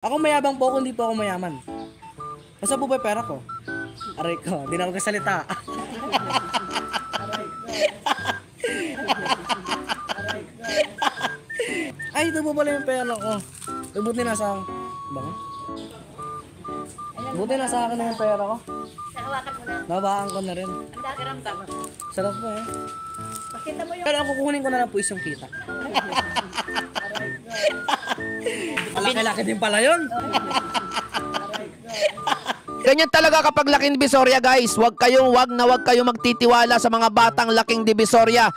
Ako mayabang po ako, hindi po ako mayaman. Basta po ba pera ko? Aray ko, di na ako kasalita. Ay, ito po pala yung pera ko. Buti nasa akin. Bang? Buti nasa akin na yung pera ko. Hawakan mo na. Nabaan ko na rin. Ang dakiramdam. Sarap po eh. Pakita mo yung... Pero ang kukunin ko na lang po is yung kita. Malaki-laki din pala yun. Ganyan talaga kapag laking Divisoria, guys. Wag kayong magtitiwala sa mga batang laking Divisoria.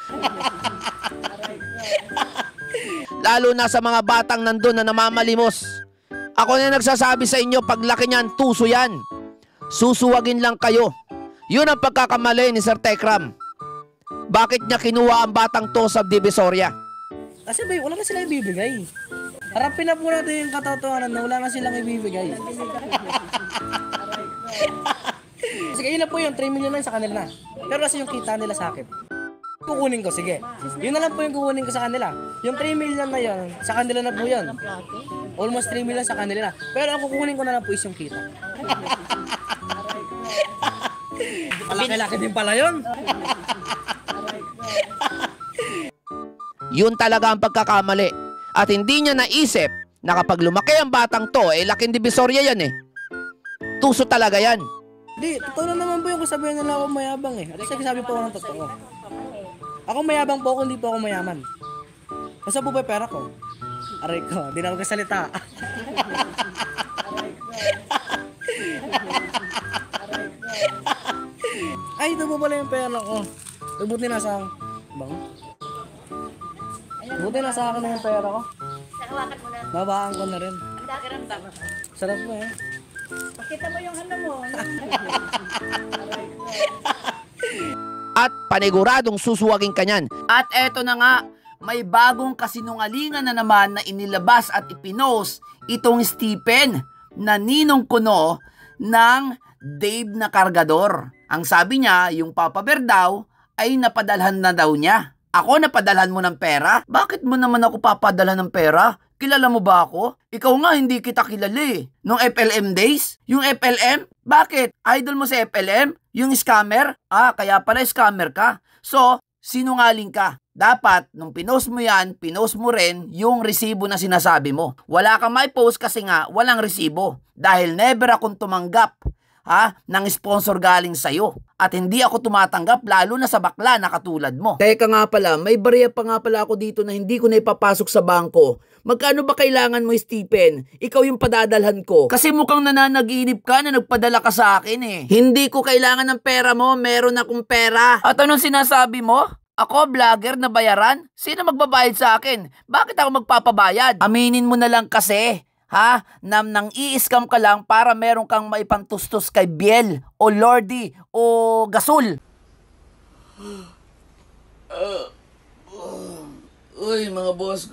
Lalo na sa mga batang nandun na namamalimos. Ako na nagsasabi sa inyo, pag laki niyan, tuso yan. Susuwagin lang kayo. Yun ang pagkakamali ni Sir Tekram. Bakit niya kinuha ang batang to sa Divisoria? Kasi ba, wala na sila ibibigay. Harapin na po natin yung katotohanan na wala na silang ibibigay. Sige, yun na po yung 3 million lang sa kanila na. Pero kasi yung kita nila sa akin. Kukunin ko, sige. Yun na lang po yung kukunin ko sa kanila. Yung 3 million na yun, sa kanila na po yun. Almost 3 million sa kanila na. Pero ang kukunin ko na lang po is yung kita. Malaki-laki din pala yun. Yun talaga ang pagkakamali. At hindi niya naisip na kapag lumaki ang batang to, laking Divisoria yan eh. Tuso talaga yan. Di, totoo na naman po yung kasabihan nila ako mayabang eh. Kasi sabi po ako ng totoo. Ako mayabang po ako, hindi po ako mayaman. Basta po ba pera ko? Aray ko, di na ako kasalita. Ay, ito po pala yung pera ko. Buti nasa akin. Bang? Buti nasa akin na yung pera ko. Hawakan mo na. Nabaan ko na rin. Ang dakiramdam. Sarap po eh. Pakita mo yung ano mo. At paniguradong susuwagin ka niyan. At eto na nga, may bagong kasinungalingan na naman na inilabas at ipinost itong Stephen na ninong kuno ng Dave na kargador. Ang sabi niya, yung Papa Bear daw ay napadalhan na daw niya. Ako, napadalhan mo ng pera? Bakit mo naman ako papadalhan ng pera? Kilala mo ba ako? Ikaw nga, hindi kita kilala eh. Nung FLM days? Yung FLM? Bakit? Idol mo sa FLM? Yung scammer? Kaya pala scammer ka. So, sinungaling ka. Dapat, nung pinost mo yan, pinost mo rin yung resibo na sinasabi mo. Wala kang may post kasi nga, walang resibo. Dahil never akong tumanggap ng sponsor galing sa'yo. At hindi ako tumatanggap lalo na sa bakla na katulad mo. Teka nga pala, may barya pa nga pala ako dito na hindi ko na ipapasok sa bangko. Magkano ba kailangan mo, Stephen? Ikaw yung padadalhan ko. Kasi mukhang nananaginip ka na nagpadala ka sa akin eh. Hindi ko kailangan ng pera mo, meron akong pera. At anong sinasabi mo? Ako, vlogger na bayaran? Sino magbabayad sa akin? Bakit ako magpapabayad? Aminin mo na lang kasi. Nang i-scam ka lang para meron kang maipantustos kay Biel o Lordy o Gasol. Uy, mga boss.